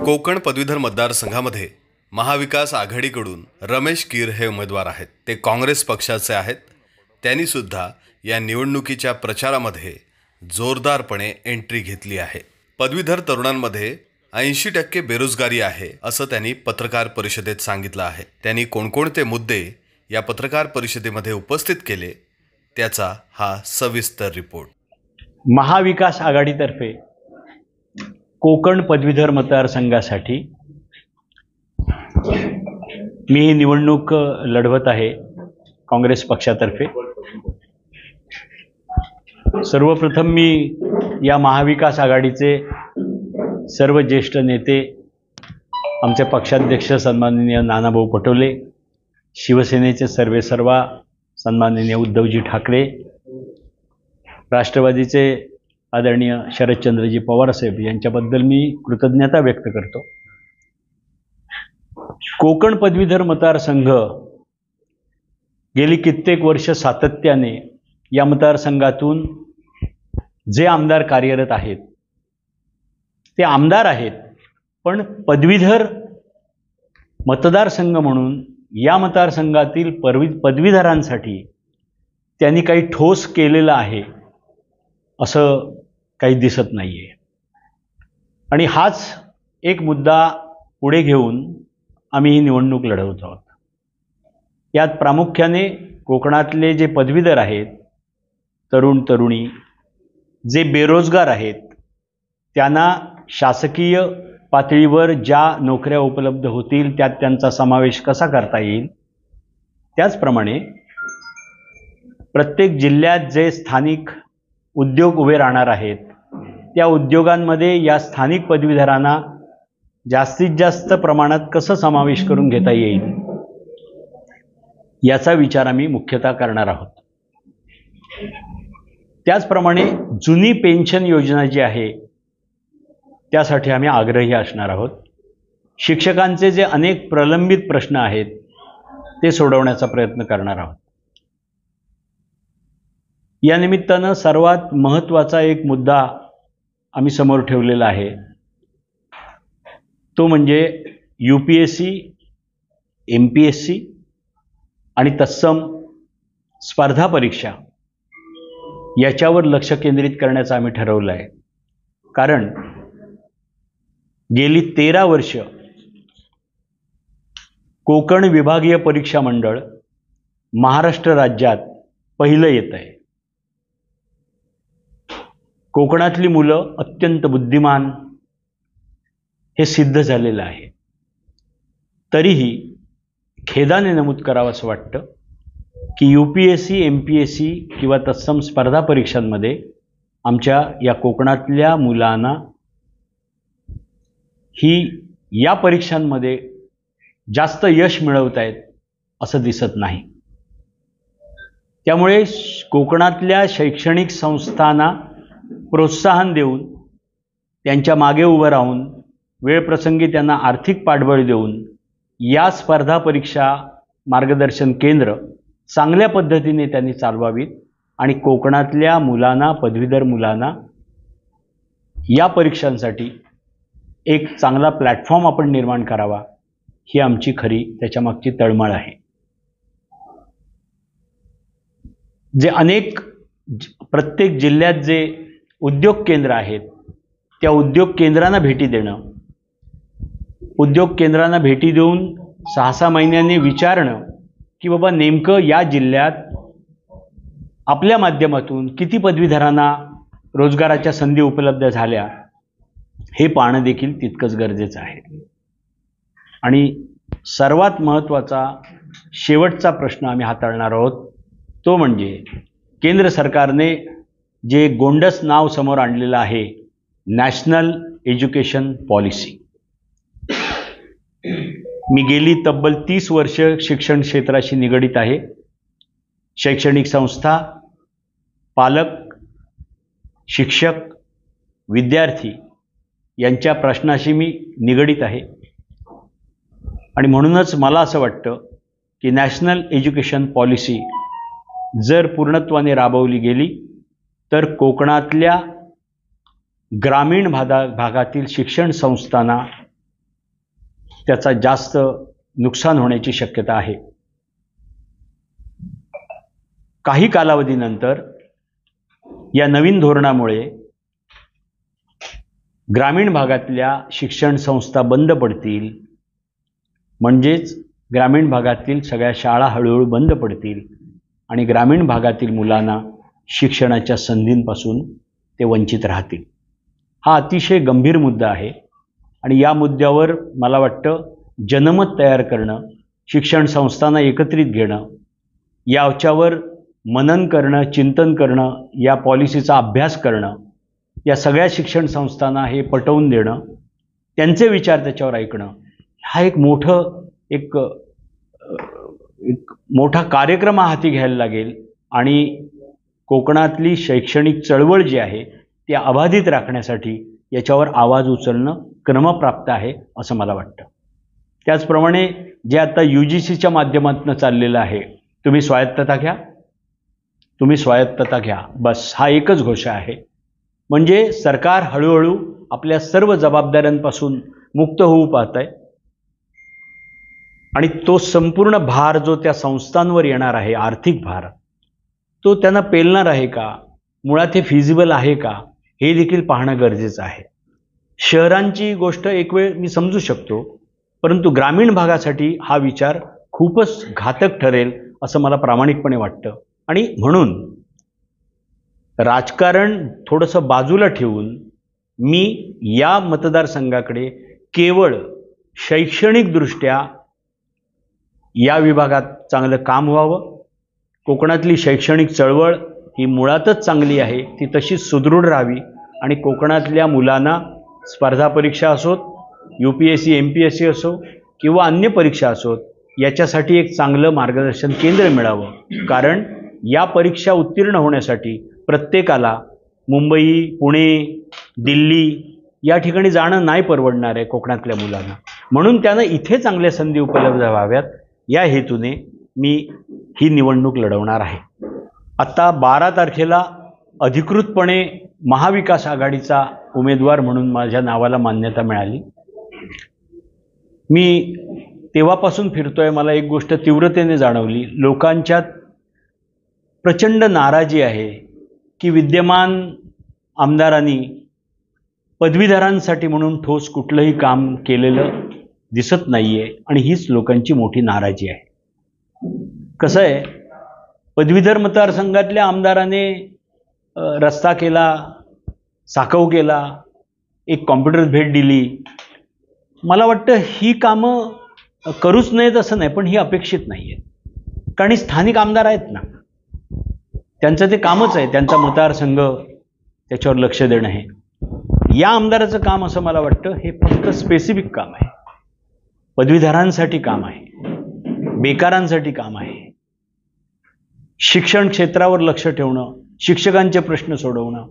कोकण पदवीधर मतदारसंघामध्ये महाविकास आघाडीकडून रमेश कीर हे उमेदवार आहेत। ते काँग्रेस पक्षाचे आहेत। त्यांनी सुद्धा या निवडणुकीच्या प्रचारामध्ये जोरदारपणे एंट्री घेतली आहे। पदवीधर तरुणांमध्ये 80% बेरोजगारी आहे असं त्यांनी पत्रकार परिषदेत सांगितलं आहे। त्यांनी कोणकोणते मुद्दे या पत्रकार परिषदेमध्ये उपस्थित केले त्याचा हा सविस्तर रिपोर्ट। महाविकास आघाडीतर्फे कोकण पदवीधर मतदारसंघासाठी मी ही निवडणूक लढवत आहे काँग्रेस पक्षातर्फे। सर्वप्रथम मी या महाविकास आघाडीचे सर्व ज्येष्ठ नेते, आमचे पक्षाध्यक्ष सन्माननीय नानाभाऊ पटोले, शिवसेनेचे सर्वेसर्वा सन्माननीय उद्धवजी ठाकरे, राष्ट्रवादीचे आदरणीय शरदचंद्रजी पवार साहेब यांच्याबद्दल मी कृतज्ञता व्यक्त करतो। कोकण पदवीधर मतदारसंघ गेली कित्येक वर्ष सातत्याने या मतदारसंघातून जे आमदार कार्यरत आहेत ते आमदार आहेत, पण पदवीधर मतदारसंघ म्हणून या मतदारसंघातील पदवीधरांसाठी त्यांनी काही ठोस केलेलं आहे असं काही दिसत नाहीये। आणि हाच एक मुद्दा पुढे घेऊन आम्ही ही निवडणूक लढवत आहोत। यात प्रामुख्याने कोकणातले जे पदवीधर आहेत, तरुण तरुणी जे बेरोजगार आहेत, त्यांना शासकीय पातळीवर ज्या नोकऱ्या उपलब्ध होतील त्यात त्यांचा समावेश कसा करता येईल, त्याचप्रमाणे प्रत्येक जिल्ह्यात जे स्थानिक उद्योग उभे राहणार आहेत त्या उद्योगांमध्ये या स्थानिक पदवीधरांना जास्तीत जास्त प्रमाणात कसं समावेश करून घेता येईल याचा विचार आम्ही मुख्यतः करणार आहोत। त्याचप्रमाणे जुनी पेन्शन योजना जी आहे त्यासाठी आम्ही आग्रही असणार आहोत। शिक्षकांचे जे अनेक प्रलंबित प्रश्न आहेत ते सोडवण्याचा प्रयत्न करणार आहोत। या निमित्तानं सर्वात महत्त्वाचा एक मुद्दा आम्ही समोर ठेवलेला आहे, तो म्हणजे UPSC, MPSC आणि तत्सम स्पर्धा परीक्षा याच्यावर लक्ष केंद्रित करण्याचं आम्ही ठरवलं आहे। कारण गेली 13 वर्ष कोकण विभागीय परीक्षा मंडळ महाराष्ट्र राज्यात पहिलं येत आहे। कोकणातली मुलं अत्यंत बुद्धिमान हे सिद्ध झालेलं आहे। तरीही खेदाने नमूद करावं असं वाटतं की UPSC, MPSC किंवा तत्सम स्पर्धा परीक्षांमध्ये आमच्या या कोकणातल्या मुलांना या परीक्षांमध्ये जास्त यश मिळवत आहेत असं दिसत नाही। त्यामुळे कोकणातल्या शैक्षणिक संस्थांना प्रोत्साहन देऊन, त्यांच्या मागे उभं राहून, वेळप्रसंगी त्यांना आर्थिक पाठबळ देऊन या स्पर्धा परीक्षा मार्गदर्शन केंद्र चांगल्या पद्धतीने त्यांनी चालवावीत आणि कोकणातल्या मुलांना, पदवीधर मुलांना या परीक्षांसाठी एक चांगला प्लॅटफॉर्म आपण निर्माण करावा, ही आमची खरी त्याच्यामागची तळमळ आहे। प्रत्येक जिल्ह्यात जे उद्योग केंद्र आहेत त्या उद्योग केंद्रांना भेटी देणं, उद्योग केंद्रांना भेटी देऊन 6-6 महिन्यांनी विचारणं की बाबा नेमकं या जिल्ह्यात आपल्या माध्यमातून किती पदवीधरांना रोजगाराच्या संधी उपलब्ध झाल्या हे पाहणं देखील तितकंच गरजेचं आहे। आणि सर्वात महत्त्वाचा शेवटचा प्रश्न आम्ही हाताळणार आहोत, तो म्हणजे केंद्र सरकारने जे गोंडस नाव समोर आणलेलं आहे, नॅशनल एज्युकेशन पॉलिसी। मी गेली तब्बल 30 वर्ष शिक्षण क्षेत्राशी निगडित आहे। शैक्षणिक संस्था, पालक, शिक्षक, विद्यार्थी यांच्या प्रश्नाशी मी निगडित आहे आणि म्हणूनच मला असं वाटतं की नॅशनल एज्युकेशन पॉलिसी जर पूर्णत्वाने राबवली गेली तर कोकणातल्या ग्रामीण भागातील शिक्षण संस्थांना त्याचा जास्त नुकसान होण्याची शक्यता आहे. काही कालावधीनंतर या नवीन धोरणामुळे ग्रामीण भागातल्या शिक्षण संस्था बंद पडतील, म्हणजेच ग्रामीण भागातील सगळ्या शाळा हळूहळू बंद पडतील आणि ग्रामीण भागातील मुलांना शिक्षणाच्या संधींपासून ते वंचित राहतील. हा अतिशय गंभीर मुद्दा आहे आणि या मुद्द्यावर मला वाटतं जनमत तयार करणं, शिक्षण संस्थांना एकत्रित घेणं, याच्यावर मनन करणं, चिंतन करणं, या पॉलिसीचा अभ्यास करणं, या सगळ्या शिक्षण संस्थांना हे पटवून देणं, त्यांचे विचार त्याच्यावर ऐकणं, हा एक मोठा कार्यक्रम हाती घ्यायला लागेल आणि कोकणातली शैक्षणिक चळवळ जी आहे ती अबाधित राखण्यासाठी याच्यावर आवाज उचलणं क्रमप्राप्त आहे असं मला वाटतं. त्याचप्रमाणे जे आता UGCच्या माध्यमातून चाललेलं आहे, तुम्ही स्वायत्तता घ्या, तुम्ही स्वायत्तता घ्या, बस हा एकच घोषा आहे. म्हणजे सरकार हळूहळू आपल्या सर्व जबाबदाऱ्यांपासून मुक्त होऊ पाहत आहे आणि तो संपूर्ण भार जो त्या संस्थांवर येणार आहे, आर्थिक भार, तो त्यांना पेलणार आहे का, मुळात हे फिजिबल आहे का, हे देखील पाहणं गरजेचं आहे. शहरांची गोष्ट एक वेळ मी समजू शकतो, परंतु ग्रामीण भागासाठी हा विचार खूपच घातक ठरेल असं मला प्रामाणिकपणे वाटतं. आणि म्हणून राजकारण थोडंसं बाजूला ठेवून मी या मतदारसंघाकडे केवळ शैक्षणिकदृष्ट्या या विभागात चांगलं काम व्हावं, कोकणातली शैक्षणिक चळवळ ही मुळातच चांगली आहे, ती तशीच सुदृढ राहावी आणि कोकणातल्या मुलांना स्पर्धा परीक्षा असोत, UPSC MPSC असो किंवा अन्य परीक्षा असोत, याच्यासाठी एक चांगलं मार्गदर्शन केंद्र मिळावं. कारण या परीक्षा उत्तीर्ण होण्यासाठी प्रत्येकाला मुंबई, पुणे, दिल्ली या ठिकाणी जाणं नाही परवडणार आहे कोकणातल्या मुलांना. म्हणून त्यांना इथे चांगल्या संधी उपलब्ध व्हाव्यात या हेतूने मी ही निवडणूक लढवणार आहे. आत्ता 12 तारखेला अधिकृतपणे महाविकास आघाडीचा उमेदवार म्हणून माझ्या नावाला मान्यता मिळाली. मी तेव्हापासून फिरतोय, मला एक गोष्ट तीव्रतेने जाणवली. लोकांच्यात प्रचंड नाराजी आहे की विद्यमान आमदारांनी पदवीधरांसाठी म्हणून ठोस कुठलंही काम केलेलं दिसत नाहीये आणि हीच लोकांची मोठी नाराजी आहे. कसं आहे, पदवीधर मतदारसंघातल्या आमदाराने रस्ता केला, साकव केला, एक कॉम्प्युटर भेट दिली. मला वाटतं ही कामं करूच नयेत असं नाही, पण ही अपेक्षित नाही आहे. कारण स्थानिक आमदार आहेत ना, त्यांचं ते कामच आहे, त्यांचा मतदारसंघ त्याच्यावर लक्ष देणं हे. या आमदाराचं काम असं मला वाटतं हे फक्त स्पेसिफिक काम आहे, पदवीधरांसाठी काम आहे, बेकारांसाठी काम आहे, शिक्षण क्षेत्रावर लक्ष ठेवणं, शिक्षकांचे प्रश्न सोडवणं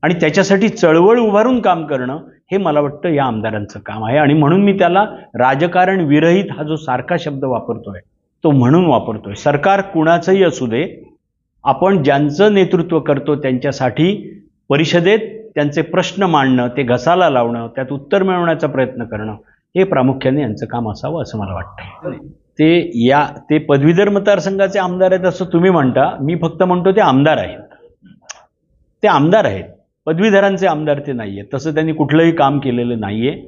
आणि त्याच्यासाठी चळवळ उभारून काम करणं हे मला वाटतं या आमदारांचं काम आहे. आणि म्हणून मी त्याला राजकारण विरहित हा जो सारखा शब्द वापरतोय तो म्हणून वापरतोय. सरकार कुणाचंही असू दे, आपण ज्यांचं नेतृत्व करतो त्यांच्यासाठी परिषदेत त्यांचे प्रश्न मांडणं, ते घसाला लावणं, त्यात उत्तर मिळवण्याचा प्रयत्न करणं हे प्रामुख्याने यांचं काम असावं असं मला वाटतं. ते पदवीधर मतदारसंघाचे आमदार आहेत असं तुम्ही म्हणता, मी फक्त म्हणतो ते आमदार आहेत. ते आमदार आहेत, पदवीधरांचे आमदार ते नाही आहेत. तसं त्यांनी कुठलंही काम केलेलं नाही आहे.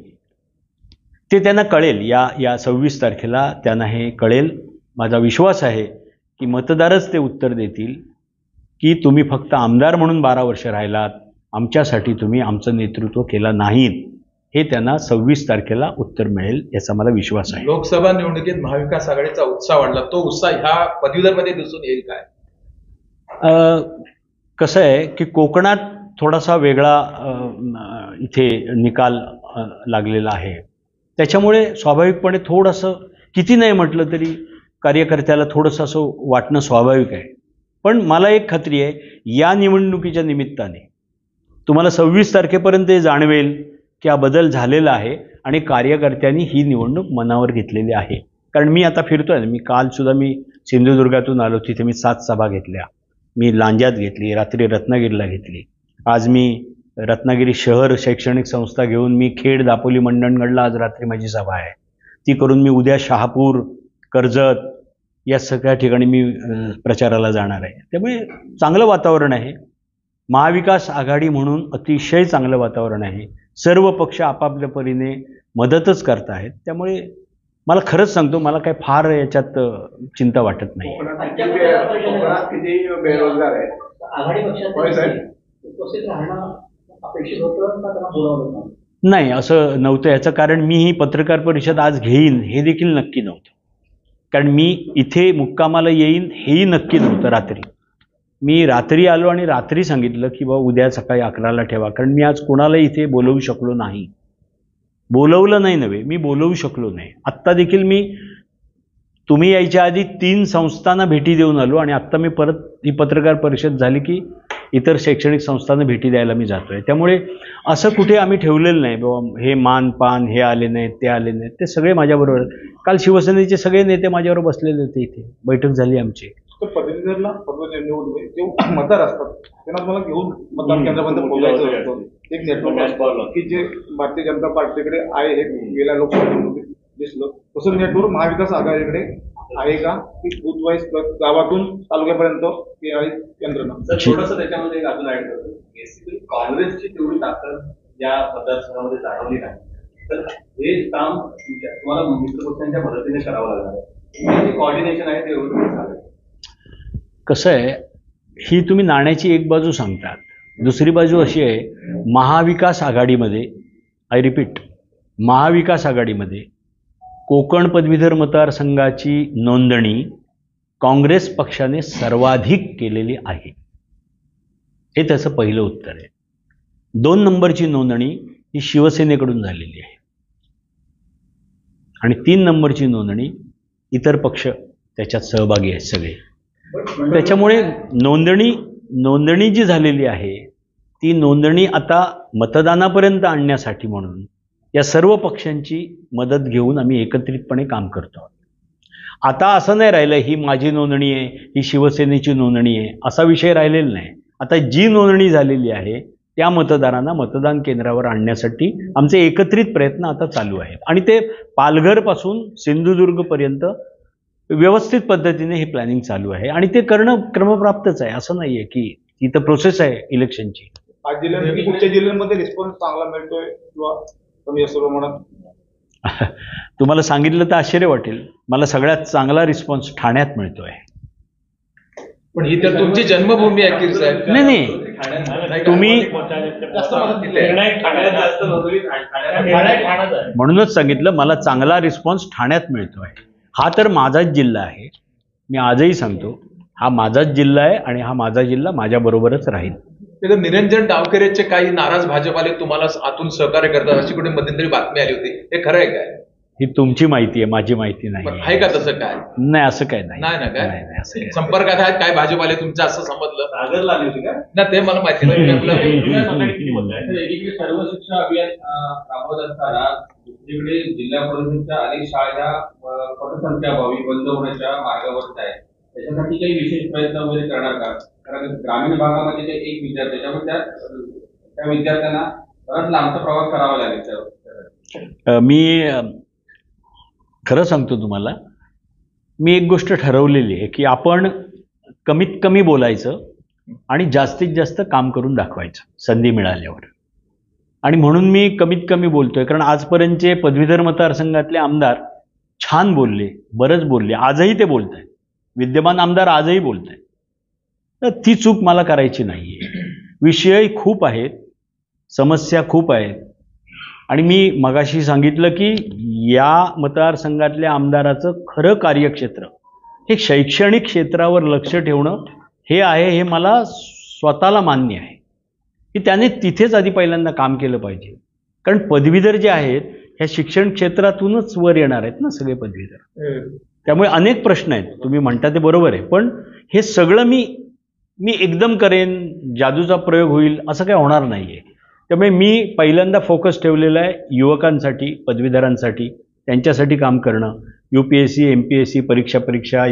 ते त्यांना कळेल, या 26 तारखेला त्यांना हे कळेल. माझा विश्वास आहे की मतदारच ते उत्तर देतील की तुम्ही फक्त आमदार म्हणून 12 वर्ष राहिलात, आमच्यासाठी तुम्ही आमचं नेतृत्व केलं नाहीत. हे त्यांना 26 तारखेला उत्तर मिळेल याचा मला विश्वास आहे. लोकसभा निवडणुकीत महाविकास आघाडीचा उत्साह वाढला, तो उत्साह ह्या पदवीधरमध्ये दिसून येईल काय? कसं आहे की कोकणात थोडासा वेगळा इथे निकाल लागलेला आहे, त्याच्यामुळे स्वाभाविकपणे थोडंसं, किती नाही म्हटलं तरी कार्यकर्त्याला थोडंसं असं वाटणं स्वाभाविक आहे. पण मला एक खात्री आहे, या निवडणुकीच्या निमित्ताने तुम्हाला 26 तारखेपर्यंत हे जाणवेल की हा बदल झालेला आहे आणि कार्यकर्त्यांनी ही निवडणूक मनावर घेतलेली आहे. कारण मी आता फिरतोय, मी कालसुद्धा मी सिंधुदुर्गातून आलो, तिथे मी 7 सभा घेतल्या. मी लांज्यात घेतली, रात्री रत्नागिरीला घेतली, आज मी रत्नागिरी शहर शैक्षणिक संस्था घेऊन मी खेड, दापोली, मंडणगडला आज रात्री माझी सभा आहे. ती करून मी उद्या शहापूर, कर्जत या सगळ्या ठिकाणी मी प्रचाराला जाणार आहे. त्यामुळे चांगलं वातावरण आहे. महाविकास आघाडी म्हणून अतिशय चांगलं वातावरण आहे. सर्व पक्ष आपापल्या परीने मदतच करत आहेत. त्यामुळे मला खरंच सांगतो, मला काही फार याच्यात चिंता वाटत नाही. कोकणात किती बेरोजगार आहेत? आघाडी पक्षात उपस्थित राहणं अपेक्षित होतं का त्यांना बोलावलं होतं? नाही, असं नव्हतं. याचं कारण मी ही पत्रकार परिषद आज घेईन हे देखील नक्की नव्हतं. कारण मी इथे मुक्कामाला येईन हेही नक्की नव्हतं. मी रात्री आलो आणि रात्री सांगितलं की बाबा उद्या सकाळी 11ला ठेवा. कारण मी आज कोणाला इथे बोलवू शकलो नाही. बोलवलं नाही नव्हे, मी बोलवू शकलो नाही. आत्ता देखील मी तुम्ही यायच्या आधी 3 संस्थांना भेटी देऊन आलो आणि आत्ता मी परत ही पत्रकार परिषद झाली की इतर शैक्षणिक संस्थांना भेटी द्यायला मी जातोय. त्यामुळे असं कुठे आम्ही ठेवलेलं नाही बाबा हे मान पान हे आले नाहीत ते आले नाहीत. ते सगळे माझ्याबरोबर. काल शिवसेनेचे सगळे नेते माझ्याबरोबर बसलेले होते. इथे बैठक झाली आमची. पदवीधरला जे मतदार असतात त्यांना तुम्हाला घेऊन मतदान केंद्रापर्यंत पोहोचायचं असतं. एक नेटवर्क की जे भारतीय जनता पार्टीकडे आहे हे गेल्या लोकसभा निवडणुकीत दिसलं, तसं नेटवर्क महाविकास आघाडीकडे आहे का की बूथ वाईज गावातून तालुक्यापर्यंत यंत्रणा? थोडंसं त्याच्यामध्ये अजून ऍड करतो. बेसिकली काँग्रेसची तेवढी ताकद या मतदारसंघामध्ये जाणवली नाही, तर हे काम तुम्हाला मित्र पक्षांच्या मदतीने करावं लागणार आहे. जे कॉर्डिनेशन आहे ते एवढं झालं. कसं आहे, ही तुम्ही नाण्याची एक बाजू सांगतात. दुसरी बाजू अशी आहे, महाविकास आघाडीमध्ये, आय रिपीट, महाविकास आघाडीमध्ये कोकण पदवीधर मतदारसंघाची नोंदणी काँग्रेस पक्षाने सर्वाधिक केलेली आहे. हे त्याचं पहिलं उत्तर आहे. 2 नंबरची नोंदणी ही शिवसेनेकडून झालेली आहे आणि 3 नंबरची नोंदणी इतर पक्ष त्याच्यात सहभागी आहेत सगळे. त्याच्यामुळे नोंदणी जी झालेली आहे ती नोंदणी आता मतदानापर्यंत आणण्यासाठी म्हणून या सर्व पक्षांची मदत घेऊन आम्ही एकत्रितपणे काम करतो. आता असं नाही राहिलं ही माझी नोंदणी आहे, ही शिवसेनेची नोंदणी आहे, असा विषय राहिलेला नाही. आता जी नोंदणी झालेली आहे त्या मतदारांना मतदान केंद्रावर आणण्यासाठी आमचे एकत्रित प्रयत्न आता चालू आहेत आणि ते पालघरपासून सिंधुदुर्गपर्यंत व्यवस्थित पद्धतीने हे प्लॅनिंग चालू आहे आणि ते करणं क्रमप्राप्तच आहे. असं नाही आहे की इथं प्रोसेस आहे इलेक्शनची. आज जिल्ह्यात कुठच्या जिल्ह्यांमध्ये रिस्पॉन्स चांगला मिळतोय किंवा कमी असं म्हणत? तुम्हाला सांगितलं तर आश्चर्य वाटेल, मला सगळ्यात चांगला रिस्पॉन्स ठाण्यात मिळतोय. पण ही तर तुमची जन्मभूमी आहे की साहेब. नाही, तुम्ही म्हणूनच सांगितलं मला चांगला रिस्पॉन्स ठाण्यात मिळतोय. हा तर माझाच जिल्हा आहे. मी आजही सांगतो हा माझाच जिल्हा आहे आणि हा माझा जिल्हा माझ्याबरोबरच राहील. निरंजन डावकरेचे काही नाराज भाजपाले तुम्हाला आतून सहकार्य करतात अशी कुठे मध्यंतरी बातमी आली होती, हे खरं आहे काय? ही तुमची माहिती आहे, माझी माहिती नाही. आहे का तसं काय? नाही, असं काय नाही. नाही ना काय? नाही, असं काय. संपर्कात आहेत काय भाजपाले तुमचं असं समजलं? सागरला आली होती का? ना ते मला माहिती नाही. एकीकडे सर्व शिक्षा अभियान राबवत असताना दुसरीकडे जिल्हा परिषदेच्या अनेक शाळा पटसंख्या अभावी बंद होण्याच्या मार्गावर आहेत. त्याच्यासाठी काही विशेष प्रयत्न वगैरे करणार का? कारण ग्रामीण भागामध्ये ते एक विद्यार्थी, त्यामुळे त्या विद्यार्थ्यांना बराच लांबचा प्रवास करावा लागेल. मी खरं सांगतो तुम्हाला, मी एक गोष्ट ठरवलेली आहे की आपण कमीत कमी बोलायचं आणि जास्तीत जास्त काम करून दाखवायचं संधी मिळाल्यावर. आणि म्हणून मी कमीत कमी बोलतोय, कारण आजपर्यंतचे पदवीधर मतदारसंघातले आमदार छान बोलले, बरंच बोलले, आजही ते बोलत आहेत. विद्यमान आमदार आजही बोलत आहेत. तर ती चूक मला करायची नाही आहे. विषय खूप आहेत, समस्या खूप आहेत आणि मी मगाशी सांगितलं की या मतदारसंघातल्या आमदाराचं खरं कार्यक्षेत्र हे शैक्षणिक क्षेत्रावर लक्ष ठेवणं हे आहे. हे मला स्वतःला मान्य आहे की त्याने तिथेच आधी पहिल्यांदा काम केलं पाहिजे. कारण पदवीधर जे आहेत ह्या शिक्षण क्षेत्रातूनच वर येणार आहेत ना सगळे पदवीधर. त्यामुळे अनेक प्रश्न आहेत, तुम्ही म्हणता ते बरोबर आहे. पण हे सगळं मी एकदम करेन, जादूचा प्रयोग होईल असं काही होणार नाही आहे. त्यामुळे मी पहिल्यांदा फोकस ठेवलेला आहे युवकांसाठी, पदवीधरांसाठी, त्यांच्यासाठी काम करणं. UPSC MPSC परीक्षा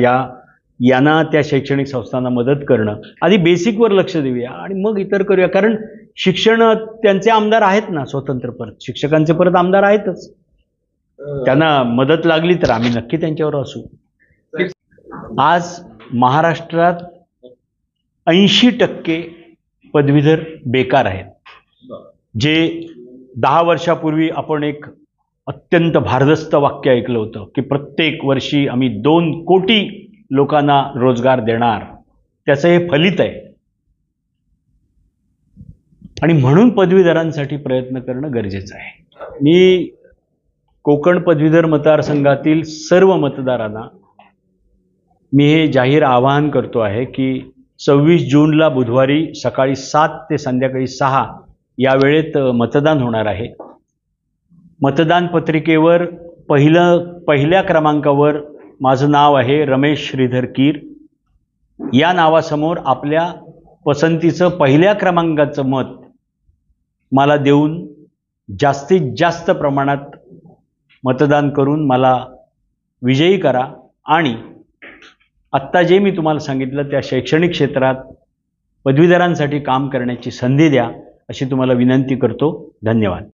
यांना त्या शैक्षणिक संस्थांना मदत करणं. आधी बेसिकवर लक्ष देऊया आणि मग इतर करूया. कारण शिक्षण त्यांचे आमदार आहेत ना स्वतंत्र, परत शिक्षकांचे परत आमदार आहेतच. त्यांना मदत लागली तर आम्ही नक्की त्यांच्यावर असू. आज महाराष्ट्रात 80% पदवीधर बेकार आहेत. जे 10 वर्षापूर्वी आपण एक अत्यंत भारदस्त वाक्य ऐकलं होतं की प्रत्येक वर्षी आम्ही 2 कोटी लोकांना रोजगार देणार, त्याचं हे फलित आहे. आणि म्हणून पदवीधरांसाठी प्रयत्न करणं गरजेचं आहे. मी कोकण पदवीधर मतदारसंघातील सर्व मतदारांना मी हे जाहीर आवाहन करतो आहे की 26 जूनला बुधवारी सकाळी 7 ते संध्याकाळी 6 या वेळेत मतदान होणार आहे. मतदान पत्रिकेवर पहिल्या क्रमांकावर माझं नाव आहे रमेश श्रीधर कीर. या नावासमोर आपल्या पसंतीचं पहिल्या क्रमांकाचं मत मला देऊन जास्तीत जास्त प्रमाणात मतदान करून मला विजयी करा आणि आत्ता जे मी तुम्हाला सांगितलं त्या शैक्षणिक क्षेत्रात पदवीधरांसाठी काम करण्याची संधी द्या अशी तुम्हाला विनंती करतो. धन्यवाद.